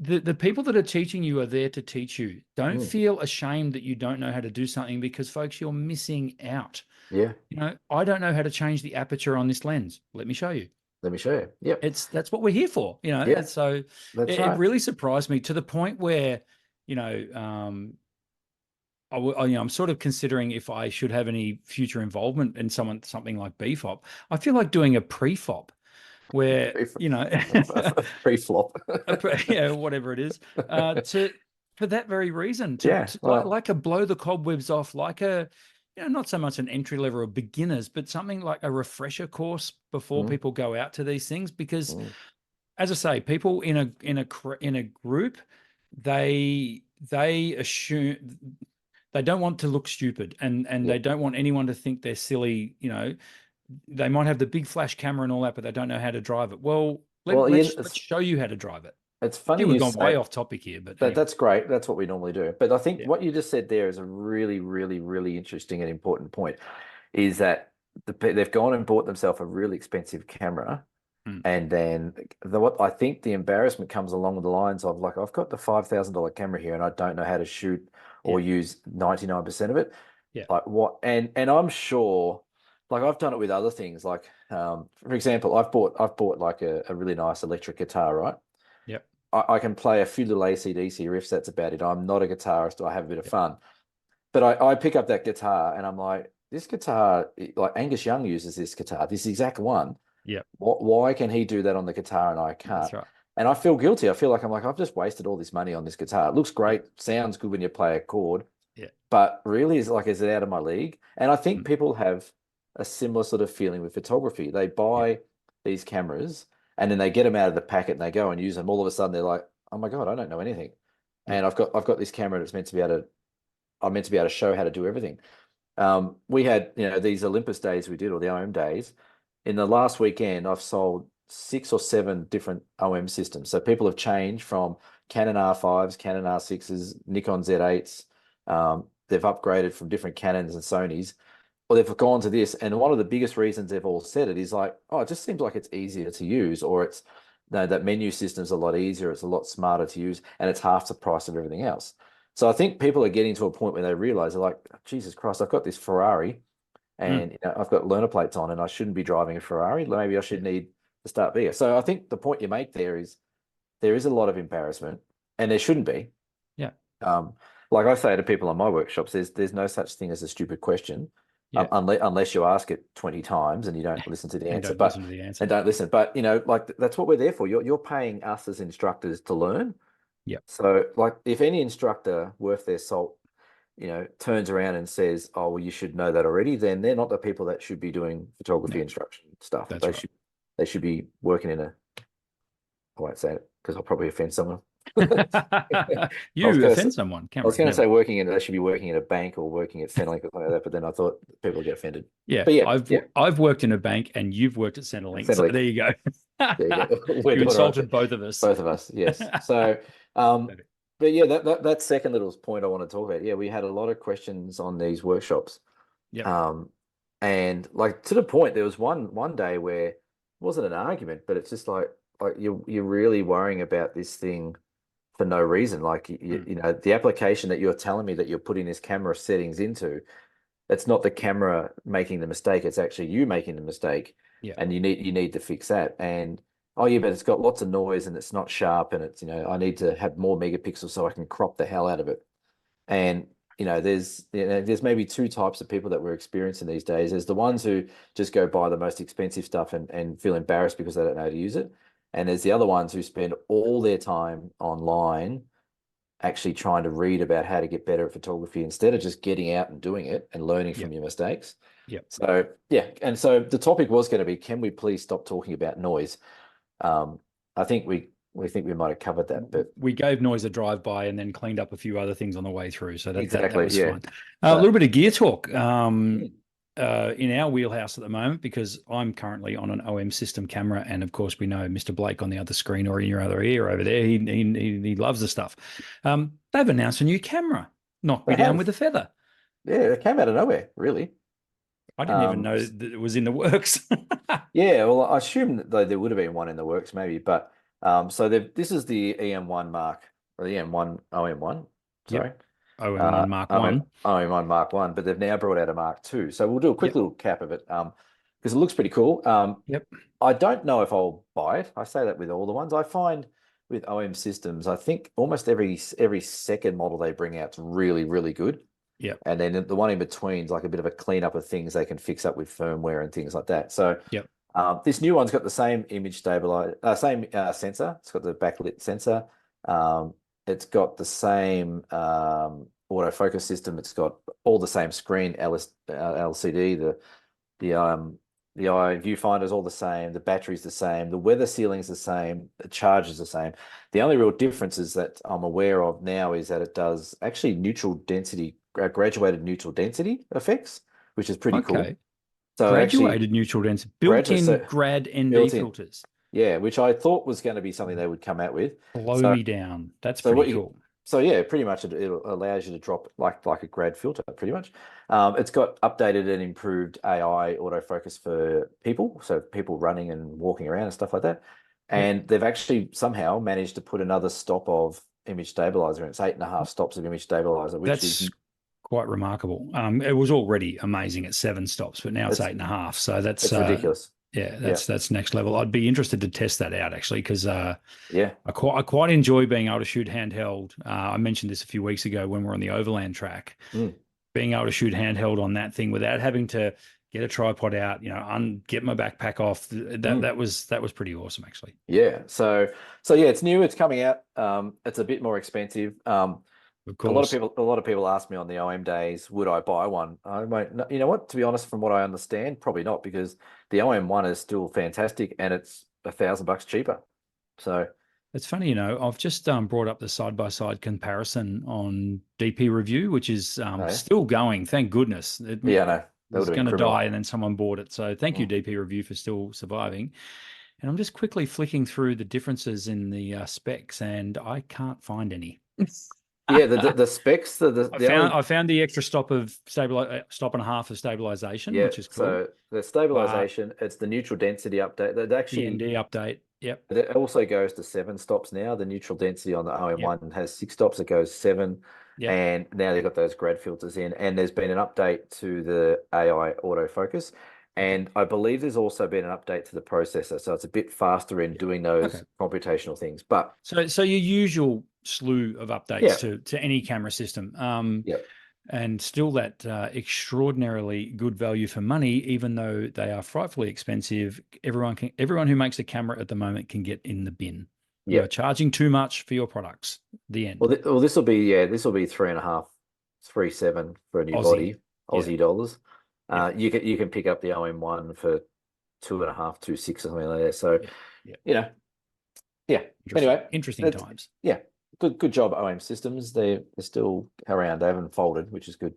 the people that are teaching you are there to teach you. Don't feel ashamed that you don't know how to do something, because, folks, you're missing out. Yeah. I don't know how to change the aperture on this lens. Let me show you. Let me show you. Yep. That's what we're here for, Yeah. And so That's it right. really surprised me to the point where, I'm sort of considering if I should have any future involvement in something like BFOP. I feel like doing a pre-FOP where, pre-flop, yeah, whatever it is, for that very reason, like a blow the cobwebs off, like a, not so much an entry level or beginners, but something like a refresher course before people go out to these things. Because, as I say, people in a group, they assume they don't want to look stupid, and they don't want anyone to think they're silly. They might have the big flash camera and all that, but they don't know how to drive it. Well, let's show you how to drive it. It's funny we've gone way off topic here, but anyway. That's great. That's what we normally do. But I think what you just said there is a really, really, really interesting and important point, is that they've gone and bought themselves a really expensive camera. And then what I think the embarrassment comes along the lines of, like, I've got the $5,000 camera here and I don't know how to shoot or use 99% of it. Yeah. Like what? And I'm sure, like, I've done it with other things. Like, for example, I've bought like a really nice electric guitar, right? Yep. I can play a few little AC/DC riffs. That's about it. I'm not a guitarist. I have a bit of fun. But I pick up that guitar and I'm like, this guitar, like Angus Young uses this guitar, this exact one. Yeah. Why can he do that on the guitar and I can't? That's right. And I feel guilty. I feel like I've just wasted all this money on this guitar. It looks great, sounds good when you play a chord. Yeah. But really, is it out of my league? And I think people have a similar sort of feeling with photography. They buy these cameras and then they get them out of the packet and they go and use them. All of a sudden, they're like, "Oh my God, I don't know anything." And I've got this camera that's I'm meant to be able to show how to do everything. We had, these Olympus days we did, or the OM days. In the last weekend, I've sold 6 or 7 different OM systems. So people have changed from Canon R5s, Canon R6s, Nikon Z8s. They've upgraded from different Canons and Sonys. Or they've gone to this. And one of the biggest reasons they've all said it is like, oh, it just seems like it's easier to use, or it's, that menu system's a lot easier. It's a lot smarter to use, and it's half the price of everything else. So I think people are getting to a point where they realize, they're like, Jesus Christ, I've got this Ferrari and I've got learner plates on and I shouldn't be driving a Ferrari. Maybe I should need to start bigger. So I think the point you make there is a lot of embarrassment, and there shouldn't be. Yeah. Like I say to people on my workshops, there's no such thing as a stupid question, unless you ask it 20 times and you don't listen to the answer. And don't listen. But like that's what we're there for. You're paying us as instructors to learn. Yeah. So like if any instructor worth their salt, turns around and says, "Oh, well, you should know that already," then they're not the people that should be doing photography instruction stuff. They should be working in I won't say it because I'll probably offend someone. You offend someone. I was going to say they should be working in a bank or working at Centrelink or something like that, but then I thought people would get offended. Yeah, but I've worked in a bank and you've worked at Centrelink. So there you go. There you go. You insulted both of us. Both of us, yes. So, but yeah, that second little point I want to talk about. Yeah, we had a lot of questions on these workshops. Yeah. And like to the point, there was one day where it wasn't an argument, but it's just like you're really worrying about this thing for no reason. Like Mm. you know, the application that you're telling me that you're putting this camera settings into, it's not the camera making the mistake. It's actually you making the mistake, Yeah. and you need to fix that. And oh yeah, but it's got lots of noise and it's not sharp, and it's, you know, I need to have more megapixels so I can crop the hell out of it. And there's maybe two types of people that we're experiencing these days. There's the ones who just go buy the most expensive stuff and feel embarrassed because they don't know how to use it. And there's the other ones who spend all their time online actually trying to read about how to get better at photography instead of just getting out and doing it and learning Yep. from your mistakes. Yep. So yeah, and so the topic was going to be, can we please stop talking about noise? I think we think we might have covered that, but We gave noise a drive by and then cleaned up a few other things on the way through. So that exactly, was yeah. fine. A little But bit of gear talk. mm, In our wheelhouse at the moment, because I'm currently on an OM system camera, and of course we know Mr. Blake on the other screen or in your other ear over there. He loves the stuff. They've announced a new camera. Knocked they me down have, with a feather. yeah, it came out of nowhere, really. I didn't even Um, know that it was in the works. yeah, well, I assume that there would have been one in the works, maybe, but so this is the EM1 Mark or the EM1 OM1, Yep. sorry. OM1 Mark One. OM1 Mark One, but they've now brought out a Mark Two. So we'll do a quick Yep. little cap of it, because it looks pretty cool. Yep. I don't know if I'll buy it. I say that with all the ones. I find with OM systems, I think almost every second model they bring out's really, really good. Yep. And then the one in between's like a bit of a cleanup of things they can fix up with firmware and things like that. So Yep. this new one's got the same image stabilizer, same sensor. It's got the backlit sensor. It's got the same autofocus system. It's got all the same screen LCD. The eye viewfinder is all the same. The battery's the same. The weather sealing's the same. The charge is the same. The only real difference is that I'm aware of now is that it does actually neutral density, graduated neutral density effects, which is pretty cool. Okay. So actually, Graduated neutral density, graduate built-in so grad ND built in, filters. yeah, which I thought was going to be something they would come out with. Blow So me down. That's so pretty what you cool. so yeah, pretty much it allows you to drop like a grad filter, pretty much. It's got updated and improved AI autofocus for people, so people running and walking around and stuff like that. Yep. And they've actually somehow managed to put another stop of image stabilizer in. It's 8.5 stops of image stabilizer, which is That's quite remarkable. It was already amazing at 7 stops, but now it's it's 8.5. So that's it's ridiculous. yeah, Yeah, that's next level. I'd be interested to test that out actually, because yeah. I quite enjoy being able to shoot handheld. I mentioned this a few weeks ago when we are on the overland track. Mm. Being able to shoot handheld on that thing without having to get a tripod out, get my backpack off. That Mm. that was that was pretty awesome actually. Yeah. So yeah, it's new. It's coming out. It's a bit more expensive. Of A lot of course. people ask me on the OM days, would I buy one? I might, you know what? To be honest, from what I understand, probably not, because the OM1 is still fantastic and it's $1,000 cheaper. So, It's funny, I've just brought up the side-by-side comparison on DP Review, which is oh, yeah, still going. Thank goodness. It yeah, no, that would was have been going to criminal. die and then someone bought it. So thank you, Mm. DP Review, for still surviving. And I'm just quickly flicking through the differences in the specs, and I can't find any. Yeah, the specs, the only I found the extra stop and a half of stabilization, yeah. which is cool. So the But stabilization, it's the neutral density update. That the actually ND update, yep, it also goes to 7 stops now. The neutral density on the yep, OM1 has 6 stops. It goes 7. yep. And now they've got those grad filters in. And there's been an update to the AI autofocus. Okay, And I believe there's also been an update to the processor. So it's a bit faster in yeah, doing okay. those computational things. But So your usual slew of updates yeah, to any camera system, yeah, and still that extraordinarily good value for money, even though they are frightfully expensive. Everyone who makes a camera at the moment can get in the bin. You yeah. are charging too much for your products. The end. Well, this will be 3.5, 3.7 for a new Aussie. body, Yeah. Aussie dollars. Yeah. You can pick up the OM1 for 2.5, 2.6 or something like that. So, Yeah. Yeah. you know, yeah. Interesting. Anyway, Interesting that's times. yeah. Good job, OM Systems. They're still around. They haven't folded, which is good.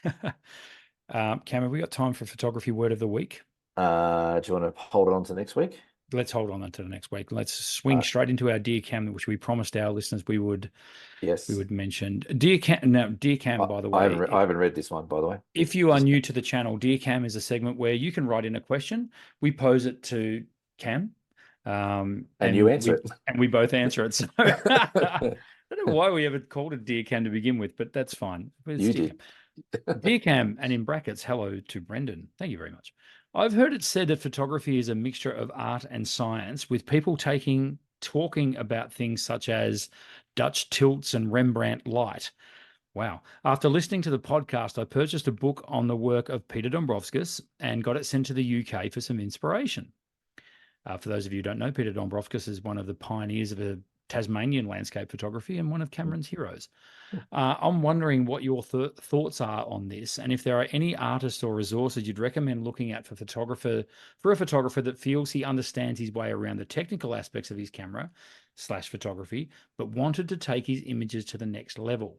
Cam, have we got time for photography word of the week? Do you want to hold it on to next week? Let's hold on until the next week. Let's swing Uh, straight into our Dear Cam, which we promised our listeners we yes. would mention. Dear Cam, now, Dear Cam, by the way, I haven't read this one, by the way. if you are Just new to the channel, Dear Cam is a segment where you can write in a question. We pose it to Cam. And you answer it. we both answer it. So I don't know why we ever called it Dear Cam to begin with, but that's fine. It's You Dear did. Cam. Dear Cam, and in brackets, hello to Brendan. Thank you very much. I've heard it said that photography is a mixture of art and science, with people talking about things such as Dutch tilts and Rembrandt light. Wow. After listening to the podcast, I purchased a book on the work of Peter Dombrovskis and got it sent to the UK for some inspiration. For those of you who don't know, Peter Dombrovskis is one of the pioneers of a Tasmanian landscape photography and one of Cameron's heroes. I'm wondering what your thoughts are on this, and if there are any artists or resources you'd recommend looking at for a photographer that feels he understands his way around the technical aspects of his camera/photography, but wanted to take his images to the next level.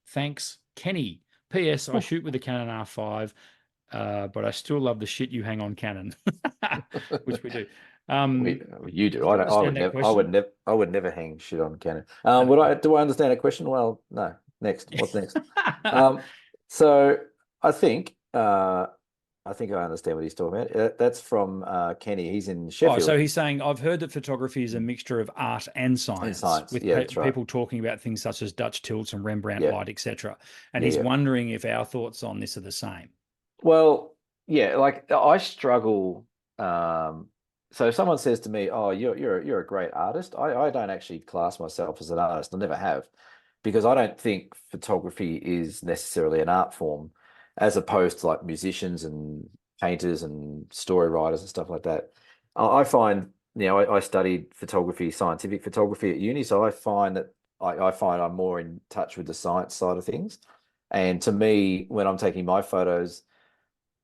Thanks, Kenny. P.S. I shoot with a Canon R5, but I still love the shit you hang on Canon, which we do. You do. Did you understand that question? I would never hang shit on Canon. Do I understand that question? Well, no. Next. What's next? So I think I understand what he's talking about. That's from Kenny. He's in Sheffield. So he's saying, I've heard that photography is a mixture of art and science, with yeah, that's right. people talking about things such as Dutch tilts and Rembrandt Yeah. light, etc. And he's wondering if our thoughts on this are the same. Well, yeah, like I struggle. So if someone says to me, "Oh, you're a great artist," I don't actually class myself as an artist. I never have, because I don't think photography is necessarily an art form, as opposed to like musicians and painters and story writers and stuff like that. I find, I studied photography, scientific photography at uni, so I find that I find I'm more in touch with the science side of things. And to me, when I'm taking my photos,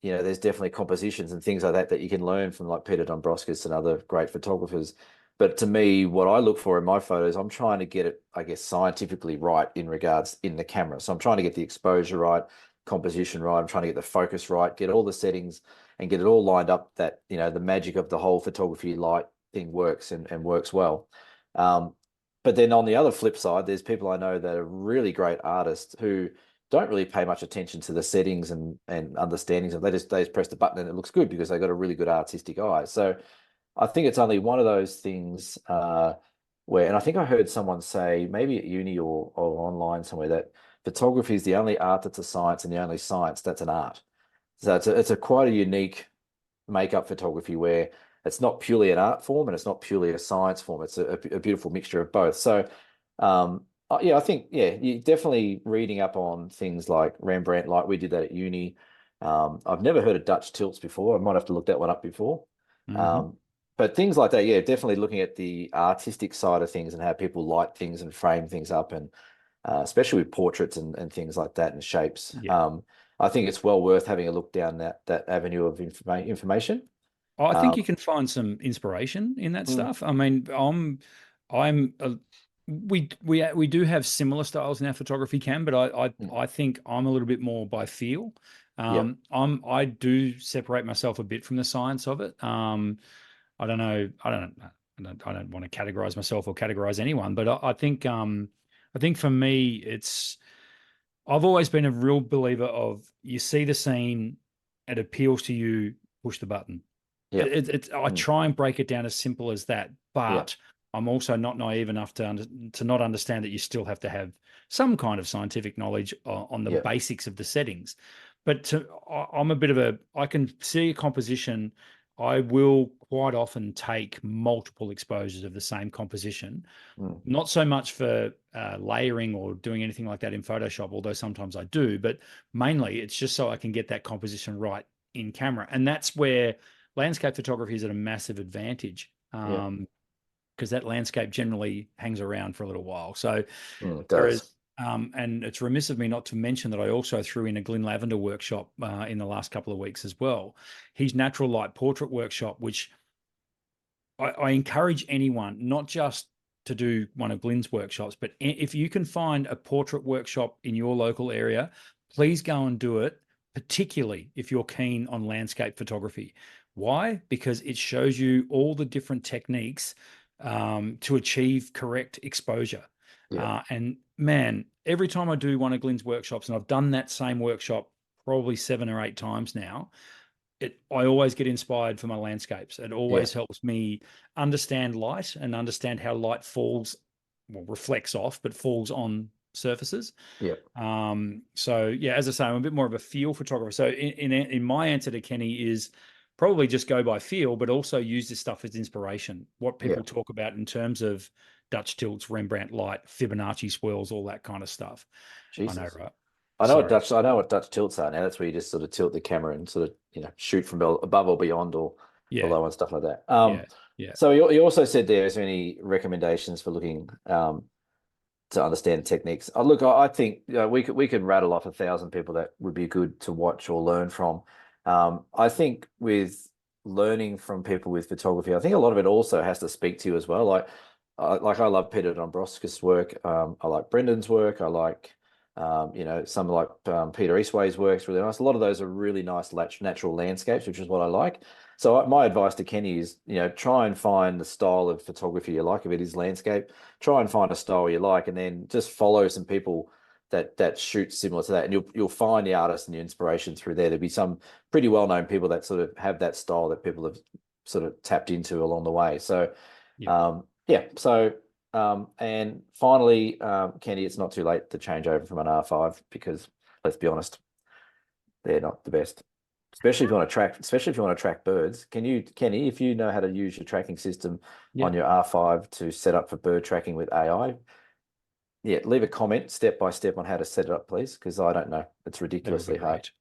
there's definitely compositions and things like that you can learn from like Peter Dombrovskis and other great photographers. But to me, what I look for in my photos, I'm trying to get it, I guess, scientifically right in the camera. So I'm trying to get the exposure right, composition right. I'm trying to get the focus right, get all the settings and get it all lined up that, the magic of the whole photography light thing works and works well. But then on the other flip side, there's people I know that are really great artists who don't really pay much attention to the settings and understandings of. They just press the button and it looks good because they got a really good artistic eye. So I think it's only one of those things where, and I think I heard someone say maybe at uni or online somewhere, that photography is the only art that's a science and the only science that's an art. So it's a quite a unique makeup photography where it's not purely an art form and it's not purely a science form. It's a beautiful mixture of both. So I think, you're definitely reading up on things like Rembrandt, like we did that at uni. I've never heard of Dutch tilts before. I might have to look that one up before. But things like that, definitely looking at the artistic side of things and how people light things and frame things up, and especially with portraits and things like that and shapes. I think it's well worth having a look down that avenue of information. I think you can find some inspiration in that stuff. I mean, we do have similar styles in our photography, Cam, but I think I'm a little bit more by feel. I do separate myself a bit from the science of it. I don't know. I don't want to categorize myself or categorize anyone, but I think for me, I've always been a real believer of, you see the scene, it appeals to you, push the button. I try and break it down as simple as that, but I'm also not naive enough to not understand that you still have to have some kind of scientific knowledge on the basics of the settings. But I'm a bit of I can see a composition. I will quite often take multiple exposures of the same composition, not so much for layering or doing anything like that in Photoshop, although sometimes I do, but mainly it's just so I can get that composition right in camera. And that's where landscape photography is at a massive advantage, because that landscape generally hangs around for a little while. So it does. And it's remiss of me not to mention that I also threw in a Glyn Lavender workshop in the last couple of weeks as well. His natural light portrait workshop, which I encourage anyone, not just to do one of Glyn's workshops, but if you can find a portrait workshop in your local area, please go and do it, particularly if you're keen on landscape photography. Why? Because it shows you all the different techniques to achieve correct exposure. And man, every time I do one of Glyn's workshops, and I've done that same workshop probably 7 or 8 times now, I always get inspired for my landscapes. It Yeah, always helps me understand light and understand how light falls, well, reflects off, but falls on surfaces. yeah, So yeah, as I say, I'm a bit more of a feel photographer. So in my answer to Kenny is probably just go by feel, but also use this stuff as inspiration. What yeah. people talk about in terms of Dutch tilts, Rembrandt light, Fibonacci swirls, all that kind of stuff. I know, Jesus. right? I Sorry. know what Dutch tilts are now. That's where you just sort of tilt the camera and sort of, shoot from above or beyond or Yeah, below and stuff like that. yeah, yeah, So you also said there, is there any recommendations for looking to understand techniques? Look, I think we could rattle off 1,000 people that would be good to watch or learn from. I think with learning from people with photography, I think a lot of it also has to speak to you as well. Like I love Peter Dombrovskis' work. I like Brendan's work. I like some like Peter Eastway's work's really nice. A lot of those are really nice natural landscapes, which is what I like. So my advice to Kenny is, try and find the style of photography you like. If it is landscape, try and find a style you like, and then just follow some people that shoot similar to that, and you'll find the artists and the inspiration through there. There'll be some pretty well-known people that sort of have that style that people have sort of tapped into along the way. So, yeah. yeah. So, and finally, Kenny, it's not too late to change over from an R5 because let's be honest, they're not the best. Especially if you want to track birds. Kenny, if you know how to use your tracking system Yeah, on your R5 to set up for bird tracking with AI, yeah, leave a comment step by step on how to set it up, please, because I don't know. It's that would be ridiculously hard. great.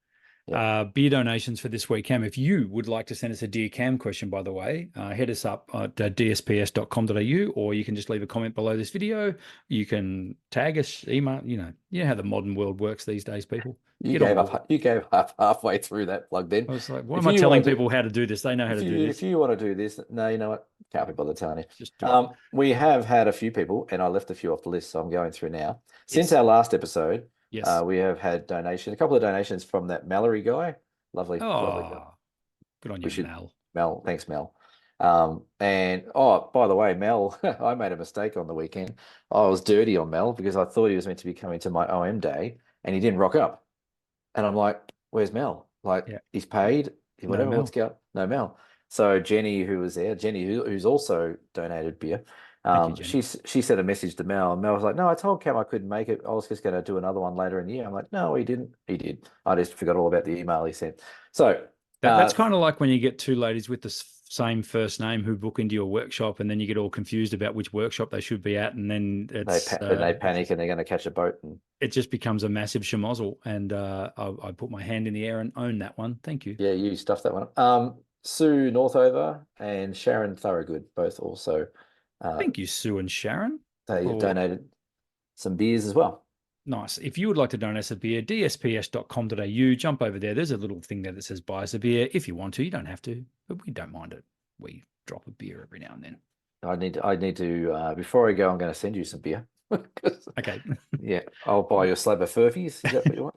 Yeah. Beer donations for this week, Cam. If you would like to send us a Dear Cam question, by the way, hit us up at dsps.com.au, or you can just leave a comment below this video. You can tag us, email, you know how the modern world works these days, people. You Get on gave board. up. You gave up halfway through that plug. Then, I was like, why if am I you telling want to do, people how to do this? They know how to do if this. you want to do this, no, you know what? Can't be bothered telling you. Just do it. We have had a few people, and I left a few off the list, so I'm going through now. Since Yes. our last episode, Yes. we have had a couple of donations from that Mallory guy. Lovely, lovely guy. Oh, good on We you, should Mel. Mel. Thanks, Mel. And by the way, Mel, I made a mistake on the weekend. I was dirty on Mel because I thought he was meant to be coming to my OM day, and he didn't rock up. And I'm like, where's Mel? Like, Yeah. he's paid, No, whatever, what's Mel. going No Mel. So Jenny, who was there, Jenny, who's also donated beer, Thank you, Jenny. she sent a message to Mel, and Mel was like, no, I told Cam I couldn't make it. I was just going to do another one later in the year. I'm like, no, he didn't. He did. I just forgot all about the email he sent. So, That's kind of like when you get two ladies with the same first name who book into your workshop, and then you get all confused about which workshop they should be at, and then they panic and they're going to catch a boat. And it just becomes a massive schmozzle. And I put my hand in the air and own that one. Thank you. yeah, you stuffed that one. Sue Northover and Sharon Thorogood both also Thank you, Sue and Sharon. they For donated some beers as well. Nice. If you would like to donate us a beer, dsps.com.au, jump over there. There's a little thing there that says buy us a beer. If you want to, you don't have to, but we don't mind it. We drop a beer every now and then. I need to before I go, I'm going to send you some beer. Okay. Yeah, I'll buy you a slab of Furfies. Is that what you want?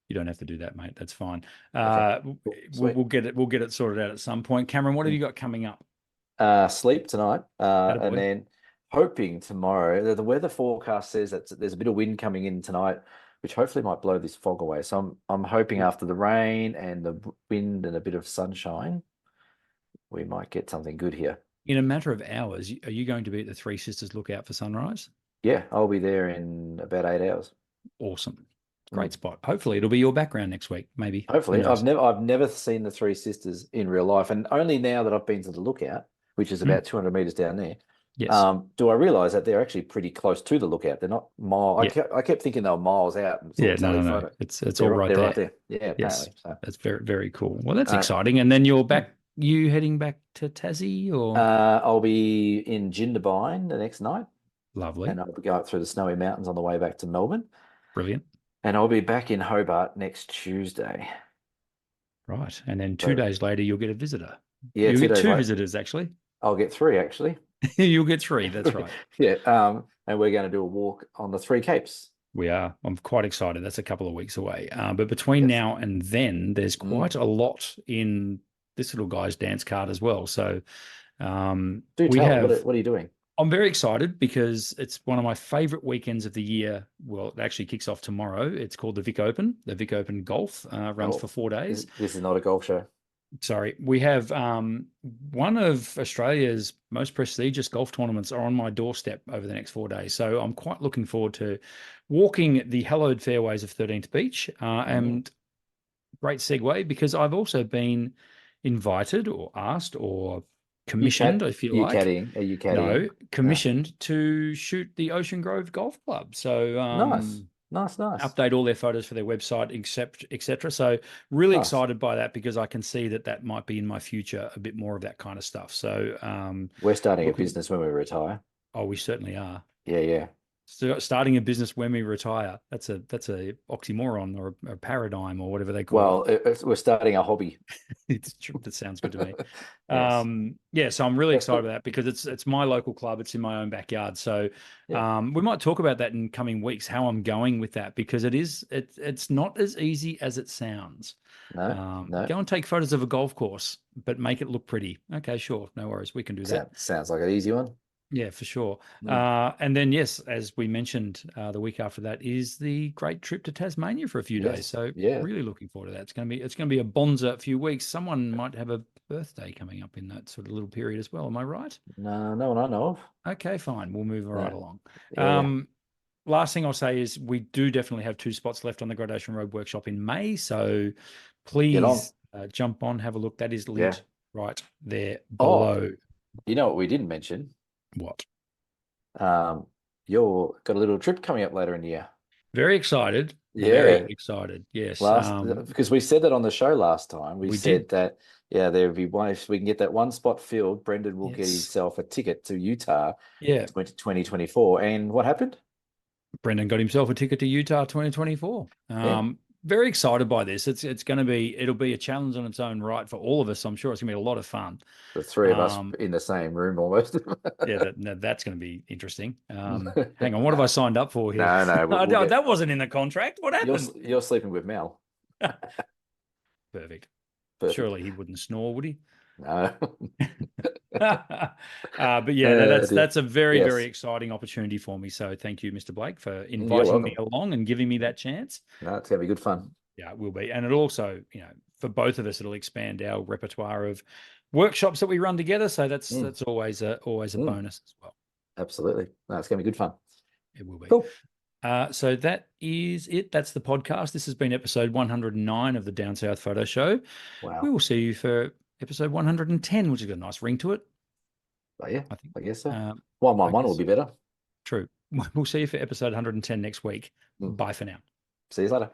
You don't have to do that, mate. That's fine. Okay, cool. We'll get it. We'll get it sorted out at some point. Cameron, what have you got coming up? Sleep tonight, and Attaboy. then hoping tomorrow. The weather forecast says that there's a bit of wind coming in tonight, which hopefully might blow this fog away. So I'm hoping after the rain and the wind and a bit of sunshine, we might get something good here. In a matter of hours, are you going to be at the Three Sisters Lookout for sunrise? Yeah, I'll be there in about 8 hours. Awesome. Great spot. Hopefully it'll be your background next week, maybe. Who Hopefully, knows? I've never seen the Three Sisters in real life, and only now that I've been to the lookout, which is about 200 meters down there, Yes. do I realize that they're actually pretty close to the lookout. They're not miles. Yeah. I kept thinking they were miles out. Yeah. No. It's all right They're there. right there. Yeah, Yes. apparently. So, That's very, very cool. Well, that's uh, exciting. And then you heading back to Tassie or? I'll be in Jindabyne the next night, Lovely. and I'll be going through the snowy mountains on the way back to Melbourne, Brilliant. and I'll be back in Hobart next Tuesday. Right. And then So, 2 days later, you'll get a visitor. Yeah, You'll 2 get days two later, visitors, actually. I'll get 3 actually. You'll get 3. That's right. Yeah, and we're going to do a walk on the 3 Capes. We are. I'm quite excited. That's a couple of weeks away. But between Yes. now and then, there's quite a lot in this little guy's dance card as well. So Do we tell. have. What are you doing? I'm very excited because it's one of my favorite weekends of the year. Well, it actually kicks off tomorrow. It's called the Vic Open. The Vic Open Golf runs Oh, for 4 days. this is not a golf show. Sorry, we have one of Australia's most prestigious golf tournaments are on my doorstep over the next 4 days. So I'm quite looking forward to walking the hallowed fairways of 13th Beach. And great segue because I've also been invited or asked or commissioned, if you You like. caddying? Are you caddying? No, commissioned to shoot the Ocean Grove Golf Club. So Nice. update all their photos for their website, etc. So really Nice. excited by that because I can see that that might be in my future a bit more of that kind of stuff. So We're starting a looking, business when we retire. oh, we certainly are. Yeah, yeah. So starting a business when we retire. That's a oxymoron or a paradigm or whatever they call Well, we're starting a hobby. it. It's true. That sounds good to me. Yes. Yeah, so I'm really That's excited cool. about that because it's my local club. It's in my own backyard. So Yeah. we might talk about that in coming weeks, how I'm going with that because it's not as easy as it sounds. No. Go and take photos of a golf course, but make it look pretty. Okay, sure, no worries, we can do that. Sounds like an easy one. Yeah, for sure. Mm. And then yes, as we mentioned, the week after that is the great trip to Tasmania for a few days. Yes. So Yeah. really looking forward to that. It's gonna be a bonza few weeks. Someone might have a birthday coming up in that sort of little period as well. Am I right? No, no one I know of. Okay, fine. We'll move right No. along. Yeah. Last thing I'll say is we do definitely have 2 spots left on the Gradation Road workshop in May. So Get on. please jump on, have a look. That is linked right there Oh, below. you know what we didn't mention? What? You're got a little trip coming up later in the year. Very excited. Yeah. Very excited. Yes. Because we said that on the show last time. We said did. that there'd be one if we can get that one spot filled, Brendan will get Yes. himself a ticket to Utah Yeah. 2024. And what happened? Brendan got himself a ticket to Utah 2024. Very excited by this. It'll be a challenge on its own right for all of us. I'm sure it's gonna be a lot of fun. The three of us in the same room almost. Yeah, that's going to be interesting. Hang on, what have I signed up for here? No, that wasn't in the contract. What happened? You're sleeping with Mel. Perfect. Perfect. Surely he wouldn't snore, would he? No. But yeah, no, that's a very, Yes. very exciting opportunity for me. So thank you, Mr. Blake, for inviting me along and giving me that chance. No, it's gonna be good fun. Yeah, it will be. And it also, for both of us, it'll expand our repertoire of workshops that we run together. So that's always a bonus as well. Absolutely. No, it's gonna be good fun. It will be. Cool. So that is it. That's the podcast. This has been episode 109 of the Down South Photo Show. Wow. We will see you for episode 110, which has got a nice ring to it. Oh, yeah, I guess so. 111 will be better. True. We'll see you for episode 110 next week. Bye for now. See you later.